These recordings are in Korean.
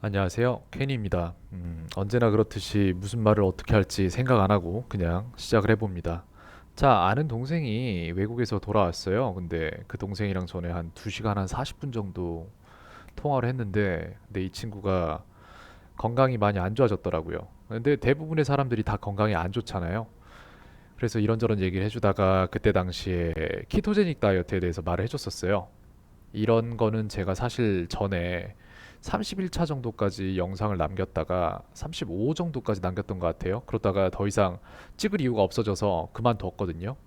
안녕하세요. 케니입니다. 언제나 그렇듯이 무슨 말을 어떻게 할지 생각 안 하고 그냥 시작을 해봅니다. 자, 아는 동생이 외국에서 돌아왔어요. 근데 그 동생이랑 전에 한 2시간 한 40분 정도 통화를 했는데, 근데 이 친구가 건강이 많이 안 좋아졌더라고요. 근데 대부분의 사람들이 다 건강이 안 좋잖아요. 그래서 이런저런 얘기를 해주다가 그때 당시에 키토제닉 다이어트에 대해서 말을 해줬었어요. 이런 거는 제가 사실 전에 31차 정도까지 영상을 남겼다가 35 정도까지 남겼던 것 같아요. 그러다가 더 이상 찍을 이유가 없어져서 그만뒀거든요.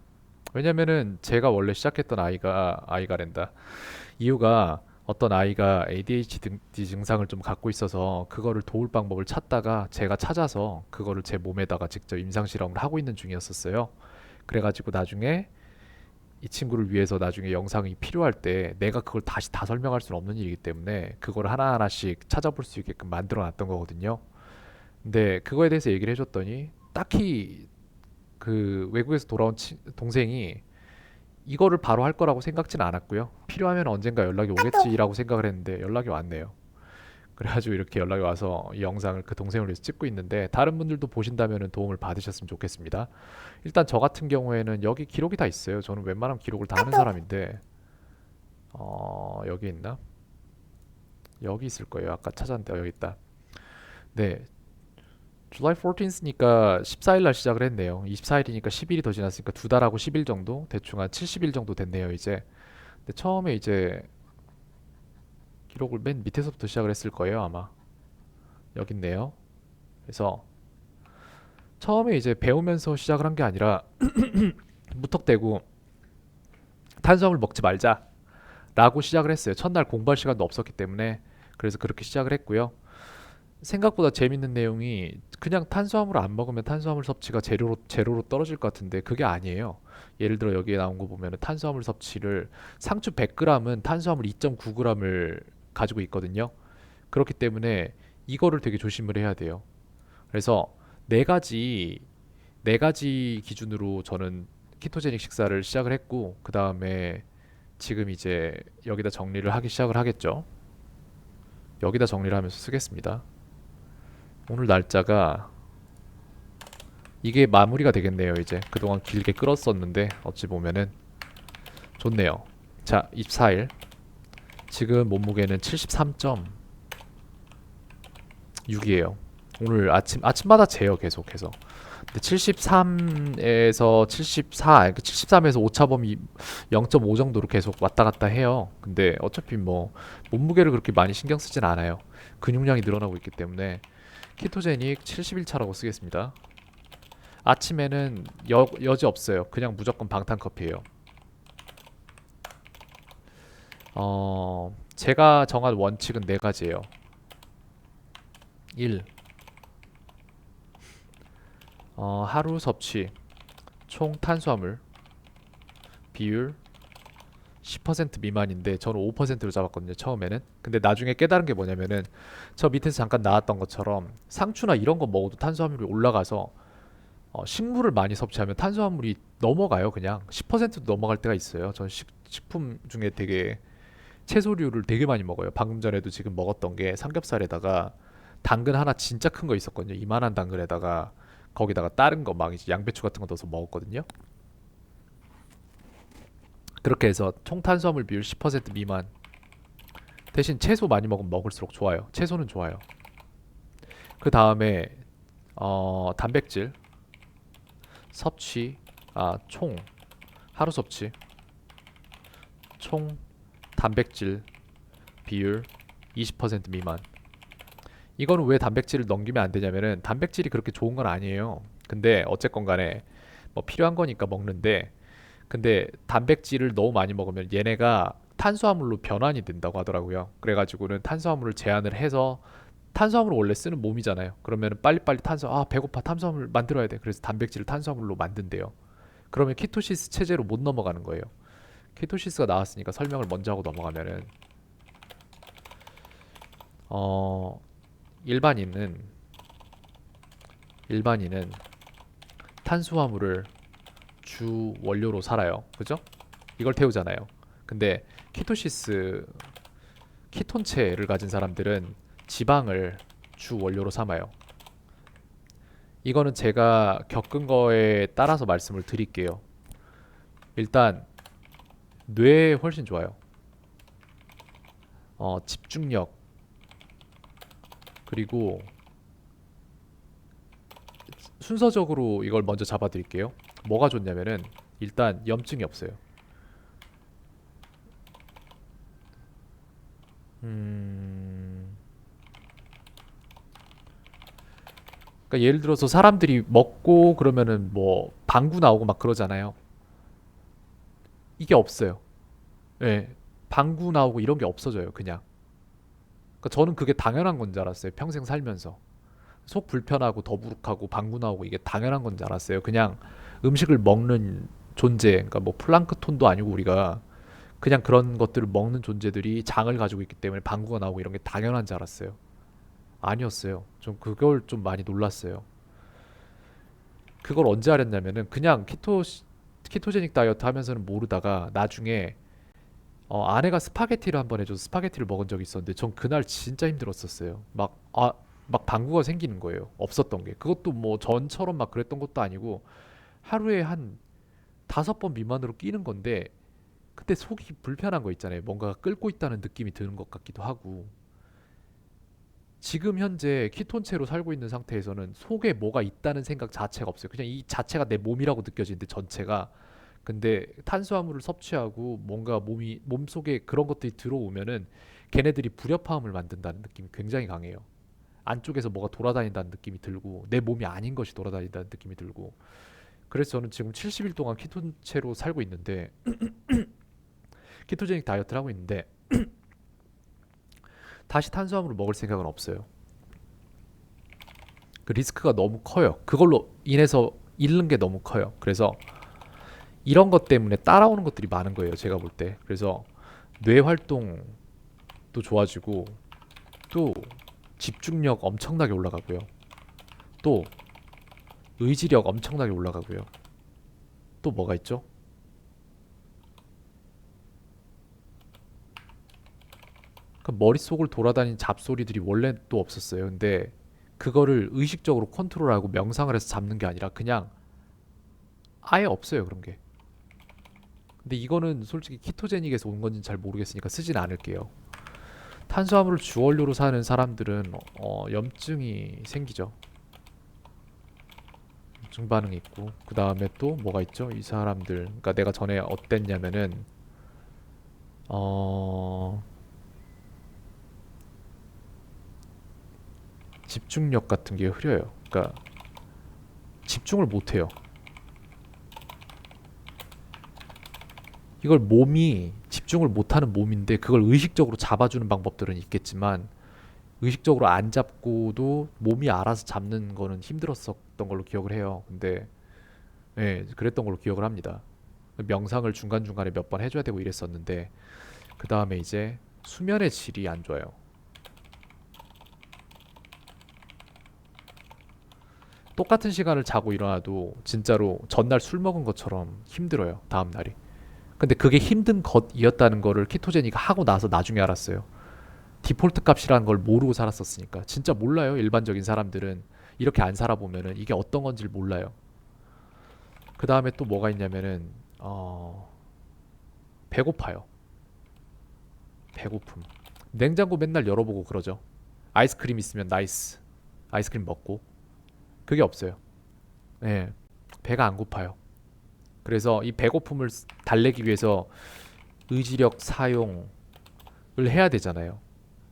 왜냐면은 제가 원래 시작했던 아이가 이유가 어떤 아이가 ADHD 증상을 좀 갖고 있어서 그거를 도울 방법을 찾다가 제가 찾아서 그거를 제 몸에다가 직접 임상 실험을 하고 있는 중이었었어요. 그래가지고 나중에 이 친구를 위해서 나중에 영상이 필요할 때 내가 그걸 다시 다 설명할 수는 없는 일이기 때문에 그걸 하나하나씩 찾아볼 수 있게끔 만들어 놨던 거거든요. 근데 그거에 대해서 얘기를 해줬더니 딱히 그 외국에서 돌아온 동생이 이거를 바로 할 거라고 생각지는 않았고요. 필요하면 언젠가 연락이 오겠지라고 생각을 했는데 연락이 왔네요. 그래가지고 이렇게 연락이 와서 이 영상을 그 동생을 위해서 찍고 있는데 다른 분들도 보신다면 도움을 받으셨으면 좋겠습니다. 일단 저 같은 경우에는 여기 기록이 다 있어요. 저는 웬만하면 기록을 다 하는 사람인데 여기 있나? 여기 있을 거예요. 아까 찾았는데 여기 있다. 네, July 14th니까 14일 날 시작을 했네요. 24일이니까 10일이 더 지났으니까 2달하고 10일 정도? 대충 한 70일 정도 됐네요, 이제. 근데 처음에 이제 기록을 맨 밑에서부터 시작을 했을 거예요, 아마. 여기 있네요. 그래서 처음에 이제 배우면서 시작을 한 게 아니라 무턱대고 탄수화물 먹지 말자라고 시작을 했어요. 첫날 공부할 시간도 없었기 때문에 그래서 그렇게 시작을 했고요. 생각보다 재밌는 내용이 그냥 탄수화물을 안 먹으면 탄수화물 섭취가 제로로 떨어질 것 같은데 그게 아니에요. 예를 들어 여기에 나온 거 보면 탄수화물 섭취를 상추 100g은 탄수화물 2.9g을 가지고 있거든요. 그렇기 때문에 이거를 되게 조심을 해야 돼요. 그래서 네 가지 네 가지 기준으로 저는 키토제닉 식사를 시작을 했고 그 다음에 지금 이제 여기다 정리를 하기 시작을 하겠죠. 여기다 정리를 하면서 쓰겠습니다. 오늘 날짜가 이게 마무리가 되겠네요. 이제 그동안 길게 끌었었는데 어찌 보면은 좋네요. 자, 24일. 지금 몸무게는 73.6이에요. 오늘 아침마다 재요 계속해서. 근데 73에서 74, 73에서 오차범위 0.5 정도로 계속 왔다 갔다 해요. 근데 어차피 뭐 몸무게를 그렇게 많이 신경 쓰진 않아요. 근육량이 늘어나고 있기 때문에 키토제닉 71차라고 쓰겠습니다. 아침에는 여지 없어요. 그냥 무조건 방탄 커피예요. 제가 정한 원칙은 네 가지예요. 1. 하루 섭취 총 탄수화물 비율 10% 미만인데 저는 5%로 잡았거든요. 처음에는. 근데 나중에 깨달은 게 뭐냐면은 저 밑에서 잠깐 나왔던 것처럼 상추나 이런 거 먹어도 탄수화물이 올라가서 식물을 많이 섭취하면 탄수화물이 넘어가요. 그냥 10%도 넘어갈 때가 있어요. 전 식품 중에 되게 채소류를 되게 많이 먹어요. 방금 전에도 지금 먹었던 게 삼겹살에다가 당근 하나 진짜 큰 거 있었거든요. 이만한 당근에다가 거기다가 다른 거 막 이제 양배추 같은 거 넣어서 먹었거든요. 그렇게 해서 총 탄수화물 비율 10% 미만. 대신 채소 많이 먹으면 먹을수록 좋아요. 채소는 좋아요. 그 다음에 단백질 섭취 총 하루 섭취 총 단백질 비율 20% 미만. 이거는 왜 단백질을 넘기면 안 되냐면은 단백질이 그렇게 좋은 건 아니에요. 근데 어쨌건 간에 뭐 필요한 거니까 먹는데 근데 단백질을 너무 많이 먹으면 얘네가 탄수화물로 변환이 된다고 하더라고요. 그래가지고는 탄수화물을 제한을 해서 탄수화물을 원래 쓰는 몸이잖아요. 그러면 빨리빨리 배고파 탄수화물 만들어야 돼. 그래서 단백질을 탄수화물로 만든대요. 그러면 키토시스 체제로 못 넘어가는 거예요. 키토시스가 나왔으니까 설명을 먼저 하고 넘어가면은 어 일반인은 일반인은 탄수화물을 주 원료로 살아요. 그죠? 이걸 태우잖아요. 근데 키토시스 키톤체를 가진 사람들은 지방을 주 원료로 삼아요. 이거는 제가 겪은 거에 따라서 말씀을 드릴게요. 일단 뇌에 훨씬 좋아요. 집중력, 그리고 순서적으로 이걸 먼저 잡아 드릴게요. 뭐가 좋냐면은 일단 염증이 없어요. 음, 그러니까 예를 들어서 사람들이 먹고 그러면은 뭐 방구 나오고 막 그러잖아요. 이게 없어요. 예. 방구 나오고 이런 게 없어져요, 그냥. 그러니까 저는 그게 당연한 건 줄 알았어요. 평생 살면서. 속 불편하고 더부룩하고 방구 나오고 이게 당연한 건 줄 알았어요. 그냥 음식을 먹는 존재, 그러니까 뭐 플랑크톤도 아니고 우리가 그냥 그런 것들을 먹는 존재들이 장을 가지고 있기 때문에 방구가 나오고 이런 게 당연한 줄 알았어요. 아니었어요. 좀 그걸 좀 많이 놀랐어요. 그걸 언제 알았냐면은 그냥 키토제닉 다이어트 하면서는 모르다가 나중에 아내가 스파게티를 한번 해줘서 스파게티를 먹은 적이 있었는데 전 그날 진짜 힘들었었어요. 막 방구가 생기는 거예요. 없었던 게. 그것도 뭐 전처럼 막 그랬던 것도 아니고 하루에 한 5번 미만으로 끼는 건데 그때 속이 불편한 거 있잖아요. 뭔가가 끓고 있다는 느낌이 드는 것 같기도 하고. 지금 현재 키톤체로 살고 있는 상태에서는 속에 뭐가 있다는 생각 자체가 없어요. 그냥 이 자체가 내 몸이라고 느껴지는데 전체가. 근데 탄수화물을 섭취하고 뭔가 몸속에 그런 것들이 들어오면은 걔네들이 불협화음을 만든다는 느낌이 굉장히 강해요. 안쪽에서 뭐가 돌아다닌다는 느낌이 들고 내 몸이 아닌 것이 돌아다닌다는 느낌이 들고. 그래서 저는 지금 70일 동안 키톤체로 살고 있는데 키토제닉 다이어트를 하고 있는데 다시 탄수화물을 먹을 생각은 없어요. 그 리스크가 너무 커요. 그걸로 인해서 잃는 게 너무 커요. 그래서 이런 것 때문에 따라오는 것들이 많은 거예요. 제가 볼 때. 그래서 뇌 활동도 좋아지고 또 집중력 엄청나게 올라가고요. 또 의지력 엄청나게 올라가고요. 또 뭐가 있죠? 그 머릿속을 돌아다니는 잡소리들이 원래 또 없었어요. 근데 그거를 의식적으로 컨트롤하고 명상을 해서 잡는 게 아니라 그냥 아예 없어요. 그런 게. 근데 이거는 솔직히 키토제닉에서 온 건지는 잘 모르겠으니까 쓰진 않을게요. 탄수화물을 주원료로 사는 사람들은 염증이 생기죠. 염증 반응이 있고 그 다음에 또 뭐가 있죠? 이 사람들 그러니까 내가 전에 어땠냐면은 어 집중력 같은 게 흐려요. 그러니까 집중을 못 해요. 이걸 몸이 집중을 못하는 몸인데 그걸 의식적으로 잡아주는 방법들은 있겠지만 의식적으로 안 잡고도 몸이 알아서 잡는 거는 힘들었었던 걸로 기억을 해요. 근데 예, 그랬던 걸로 기억을 합니다. 명상을 중간중간에 몇 번 해줘야 되고 이랬었는데 그 다음에 이제 수면의 질이 안 좋아요. 똑같은 시간을 자고 일어나도 진짜로 전날 술 먹은 것처럼 힘들어요. 다음 날이. 근데 그게 힘든 것이었다는 거를 키토제닉 하고 나서 나중에 알았어요. 디폴트 값이라는 걸 모르고 살았었으니까. 진짜 몰라요. 일반적인 사람들은 이렇게 안 살아보면은 이게 어떤 건지를 몰라요. 그 다음에 또 뭐가 있냐면은 배고파요. 배고픔. 냉장고 맨날 열어보고 그러죠. 아이스크림 있으면 나이스. 아이스크림 먹고. 그게 없어요. 예. 배가 안 고파요. 그래서 이 배고픔을 달래기 위해서 의지력 사용을 해야 되잖아요.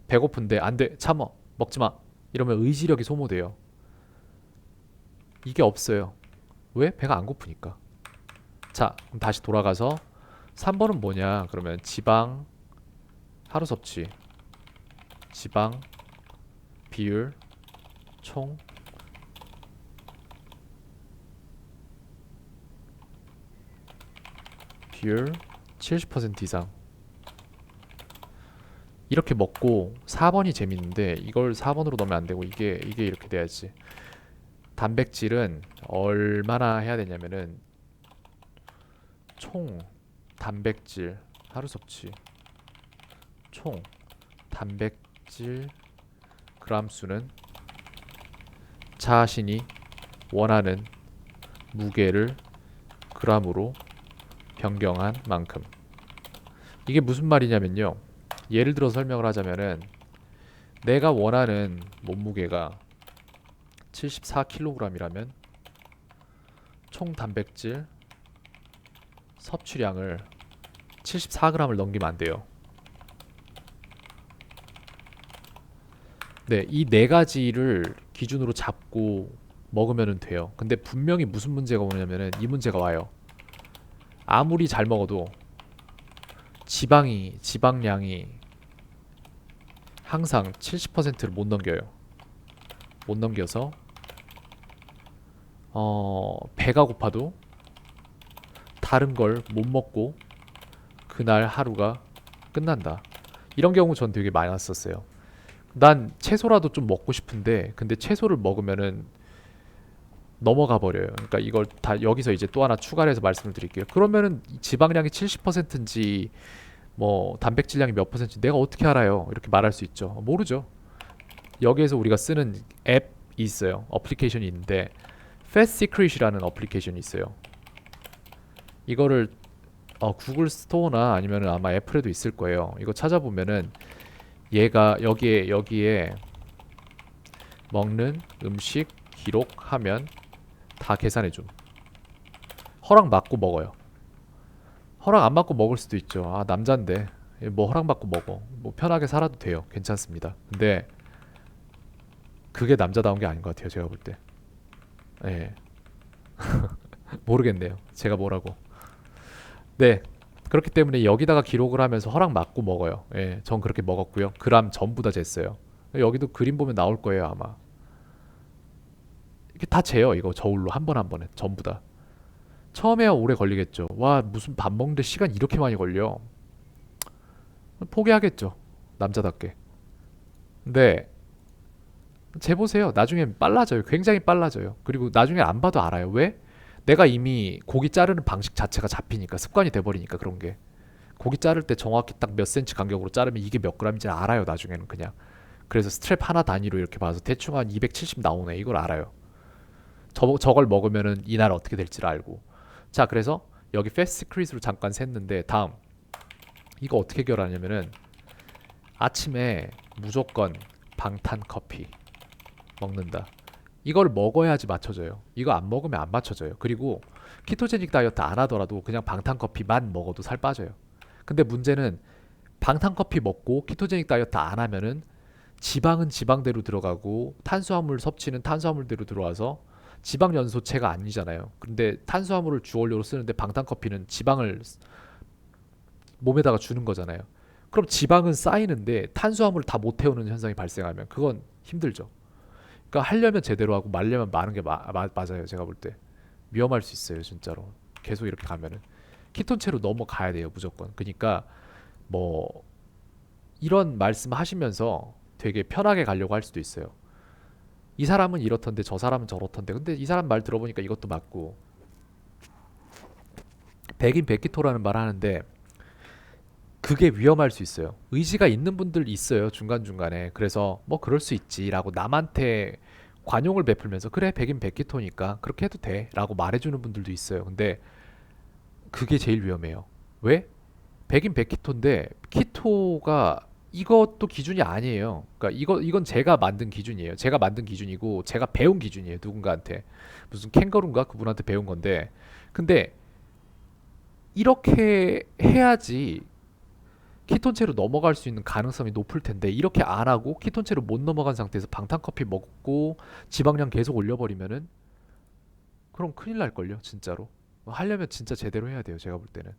배고픈데 안 돼. 참어. 먹지 마. 이러면 의지력이 소모돼요. 이게 없어요. 왜? 배가 안 고프니까. 자, 그럼 다시 돌아가서 3번은 뭐냐? 그러면 지방, 하루 섭취, 지방, 비율, 총, 비율 70% 이상. 이렇게 먹고 4번이 재밌는데 이걸 4번으로 넣으면 안 되고 이게 이렇게 돼야지. 단백질은 얼마나 해야 되냐면은 총 단백질 하루 섭취 총 단백질 그램 수는 자신이 원하는 무게를 그램으로 변경한 만큼. 이게 무슨 말이냐면요. 예를 들어 설명을 하자면은 내가 원하는 몸무게가 74kg이라면 총 단백질 섭취량을 74g을 넘기면 안 돼요. 네, 이 네 가지를 기준으로 잡고 먹으면 돼요. 근데 분명히 무슨 문제가 오냐면은 이 문제가 와요. 아무리 잘 먹어도 지방량이 항상 70%를 못 넘겨요. 못 넘겨서 배가 고파도 다른 걸 못 먹고 그날 하루가 끝난다. 이런 경우 전 되게 많았었어요. 난 채소라도 좀 먹고 싶은데 근데 채소를 먹으면은 넘어가 버려요. 그러니까 이걸 다 여기서 이제 또 하나 추가를 해서 말씀을 드릴게요. 그러면은 지방량이 70%인지 뭐 단백질량이 몇 퍼센트인지 내가 어떻게 알아요? 이렇게 말할 수 있죠. 모르죠. 여기에서 우리가 쓰는 앱이 있어요. 어플리케이션이 있는데 Fast Secret이라는 어플리케이션이 있어요. 이거를 구글 스토어나 아니면 아마 애플에도 있을 거예요. 이거 찾아보면은 얘가 여기에 먹는 음식 기록하면 다 계산해줌. 허락 받고 먹어요. 허락 안 받고 먹을 수도 있죠. 아, 남잔데 뭐 허락 받고 먹어. 뭐 편하게 살아도 돼요. 괜찮습니다. 근데 그게 남자다운 게 아닌 것 같아요. 제가 볼 때. 예. 모르겠네요. 제가 뭐라고. 네. 그렇기 때문에 여기다가 기록을 하면서 허락 받고 먹어요. 예. 전 그렇게 먹었고요. 그램 전부 다 쟀어요. 여기도 그림 보면 나올 거예요, 아마. 이게 다 재요. 이거 저울로 한 번 한 번에 전부 다. 처음에야 오래 걸리겠죠. 와, 무슨 밥 먹는데 시간 이렇게 많이 걸려. 포기하겠죠. 남자답게. 근데 재보세요. 나중에 빨라져요. 굉장히 빨라져요. 그리고 나중에 안 봐도 알아요. 왜? 내가 이미 고기 자르는 방식 자체가 잡히니까 습관이 돼버리니까 그런 게. 고기 자를 때 정확히 딱 몇 센치 간격으로 자르면 이게 몇 그램인지 알아요. 나중에는 그냥. 그래서 스트랩 하나 단위로 이렇게 봐서 대충 한 270 나오네. 이걸 알아요. 저걸 먹으면은 이날 어떻게 될지를 알고. 자, 그래서 여기 패스트 크리스로 잠깐 샜는데 다음 이거 어떻게 결하냐면은 아침에 무조건 방탄 커피 먹는다. 이걸 먹어야지 맞춰져요. 이거 안 먹으면 안 맞춰져요. 그리고 키토제닉 다이어트 안 하더라도 그냥 방탄 커피만 먹어도 살 빠져요. 근데 문제는 방탄 커피 먹고 키토제닉 다이어트 안 하면은 지방은 지방대로 들어가고 탄수화물 섭취는 탄수화물대로 들어와서 지방 연소체가 아니잖아요. 근데 탄수화물을 주원료로 쓰는데 방탄 커피는 지방을 몸에다가 주는 거잖아요. 그럼 지방은 쌓이는데 탄수화물을 다 못 태우는 현상이 발생하면 그건 힘들죠. 그러니까 하려면 제대로 하고 말려면 마는 게 맞아요. 제가 볼 때 위험할 수 있어요, 진짜로. 계속 이렇게 가면은 키톤체로 넘어가야 돼요, 무조건. 그러니까 뭐 이런 말씀 하시면서 되게 편하게 가려고 할 수도 있어요. 이 사람은 이렇던데 저 사람은 저렇던데. 근데 이 사람 말 들어보니까 이것도 맞고. 백인 백기토라는 말 하는데 그게 위험할 수 있어요. 의지가 있는 분들 있어요. 중간중간에. 그래서 뭐 그럴 수 있지라고 남한테 관용을 베풀면서 그래 백인 백기토니까 그렇게 해도 돼라고 말해주는 분들도 있어요. 근데 그게 제일 위험해요. 왜? 백인 백키토인데 키토가 이것도 기준이 아니에요. 그러니까 이건 제가 만든 기준이에요. 제가 만든 기준이고 제가 배운 기준이에요. 누군가한테 무슨 캥거루인가 그분한테 배운 건데 근데 이렇게 해야지 키톤체로 넘어갈 수 있는 가능성이 높을 텐데 이렇게 안 하고 키톤체로 못 넘어간 상태에서 방탄커피 먹고 지방량 계속 올려버리면은 그럼 큰일 날걸요 진짜로. 하려면 진짜 제대로 해야 돼요 제가 볼 때는.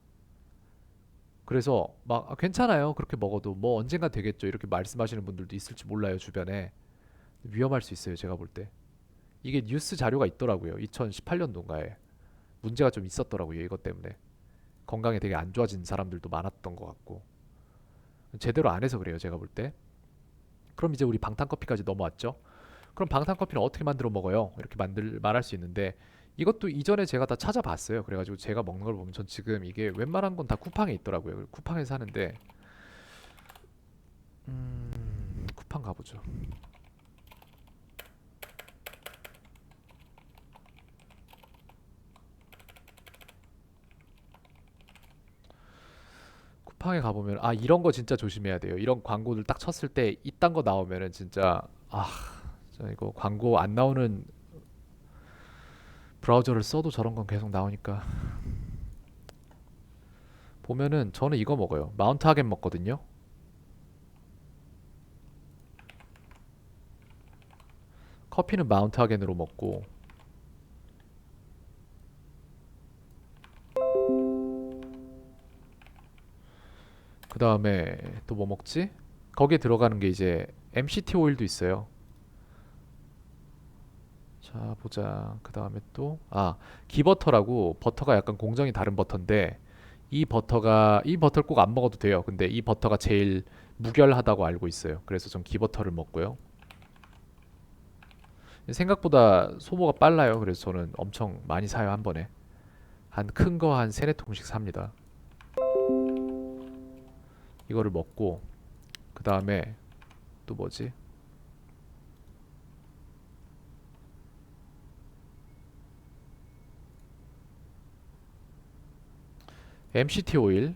그래서 막 괜찮아요 그렇게 먹어도 뭐 언젠가 되겠죠 이렇게 말씀하시는 분들도 있을지 몰라요 주변에. 위험할 수 있어요 제가 볼 때. 이게 뉴스 자료가 있더라고요 2018년도인가에 문제가 좀 있었더라고요 이것 때문에. 건강이 되게 안 좋아진 사람들도 많았던 것 같고 제대로 안 해서 그래요 제가 볼 때. 그럼 이제 우리 방탄커피까지 넘어왔죠. 그럼 방탄커피는 어떻게 만들어 먹어요? 이렇게 말할 수 있는데 이것도 이전에 제가 다 찾아봤어요. 그래가지고 제가 먹는 걸 보면 전 지금 이게 웬만한 건 다 쿠팡에 있더라고요. 쿠팡에서 사는데 쿠팡 가보죠. 영상에 가보면 아 이런 거 진짜 조심해야 돼요. 이런 광고들 딱 쳤을 때 이딴 거 나오면은 진짜 아, 저 이거 광고 안 나오는 브라우저를 써도 저런 건 계속 나오니까 보면은 저는 이거 먹어요. 마운트 하겐 먹거든요. 커피는 마운트 하겐으로 먹고 그 다음에 또 뭐 먹지? 거기에 들어가는 게 이제 MCT 오일도 있어요. 자 보자. 그 다음에 또 기버터라고 버터가 약간 공정이 다른 버터인데 이 버터를 꼭 안 먹어도 돼요. 근데 이 버터가 제일 무결하다고 알고 있어요. 그래서 전 기버터를 먹고요. 생각보다 소모가 빨라요. 그래서 저는 엄청 많이 사요, 한 번에. 한 큰 거 한 세네 통씩 삽니다. 이거를 먹고 그 다음에 또 뭐지? MCT 오일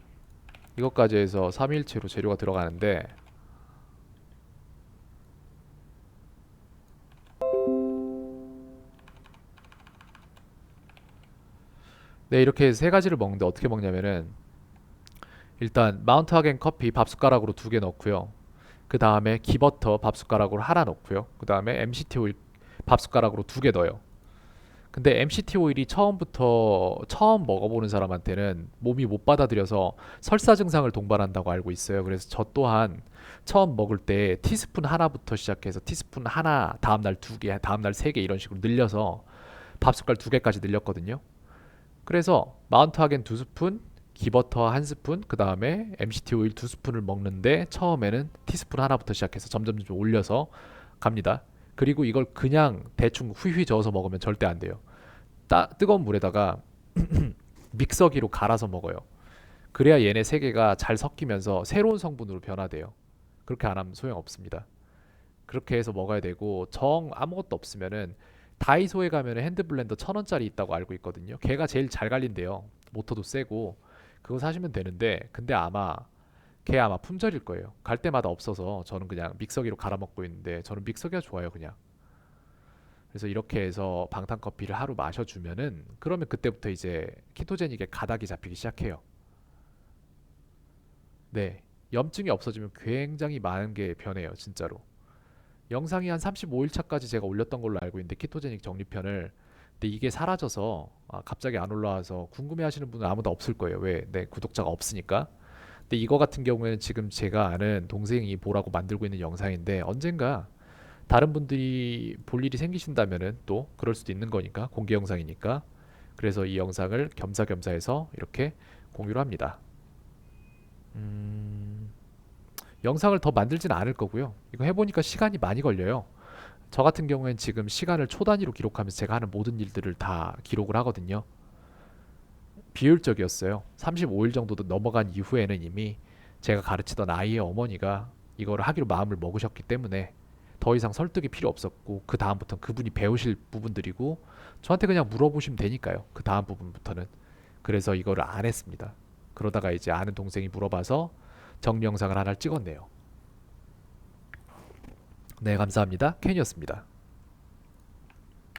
이것까지 해서 3일체로 재료가 들어가는데 네, 이렇게 세 가지를 먹는데 어떻게 먹냐면은 일단 마운트 하겐 커피 밥숟가락으로 2개 넣고요. 그 다음에 기버터 밥숟가락으로 하나 넣고요. 그 다음에 MCT 오일 밥숟가락으로 2개 넣어요. 근데 MCT 오일이 처음 먹어보는 사람한테는 몸이 못 받아들여서 설사 증상을 동반한다고 알고 있어요. 그래서 저 또한 처음 먹을 때 티스푼 하나부터 시작해서 티스푼 하나, 다음날 2개, 다음날 3개 이런 식으로 늘려서 밥숟갈 2개까지 늘렸거든요. 그래서 마운트 하겐 2스푼, 기버터 1스푼, 그 다음에 MCT 오일 2스푼을 먹는데 처음에는 티스푼 하나부터 시작해서 점점 올려서 갑니다. 그리고 이걸 그냥 대충 휘휘 저어서 먹으면 절대 안 돼요. 뜨거운 물에다가 믹서기로 갈아서 먹어요. 그래야 얘네 세 개가 잘 섞이면서 새로운 성분으로 변화돼요. 그렇게 안 하면 소용없습니다. 그렇게 해서 먹어야 되고 정 아무것도 없으면은 다이소에 가면 핸드블렌더 1,000원짜리 있다고 알고 있거든요. 걔가 제일 잘 갈린대요. 모터도 세고 그거 사시면 되는데 근데 걔 아마 품절일 거예요. 갈 때마다 없어서 저는 그냥 믹서기로 갈아 먹고 있는데 저는 믹서기가 좋아요, 그냥. 그래서 이렇게 해서 방탄커피를 하루 마셔주면은 그러면 그때부터 이제 키토제닉의 가닥이 잡히기 시작해요. 네, 염증이 없어지면 굉장히 많은 게 변해요, 진짜로. 영상이 한 35일 차까지 제가 올렸던 걸로 알고 있는데 키토제닉 정리편을. 근데 이게 사라져서 갑자기 안 올라와서 궁금해하시는 분은 아무도 없을 거예요. 왜? 내 구독자가 없으니까. 근데 이거 같은 경우에는 지금 제가 아는 동생이 보라고 만들고 있는 영상인데 언젠가 다른 분들이 볼 일이 생기신다면은 또 그럴 수도 있는 거니까 공개 영상이니까. 그래서 이 영상을 겸사겸사해서 이렇게 공유를 합니다. 음, 영상을 더 만들진 않을 거고요. 이거 해보니까 시간이 많이 걸려요. 저 같은 경우엔 지금 시간을 초 단위로 기록하면서 제가 하는 모든 일들을 다 기록을 하거든요. 비효율적이었어요. 35일 정도 넘어간 이후에는 이미 제가 가르치던 아이의 어머니가 이거를 하기로 마음을 먹으셨기 때문에 더 이상 설득이 필요 없었고 그 다음부터는 그분이 배우실 부분들이고 저한테 그냥 물어보시면 되니까요. 그 다음 부분부터는. 그래서 이거를 안 했습니다. 그러다가 이제 아는 동생이 물어봐서 정리 영상을 하나 찍었네요. 네, 감사합니다. 켄이었습니다.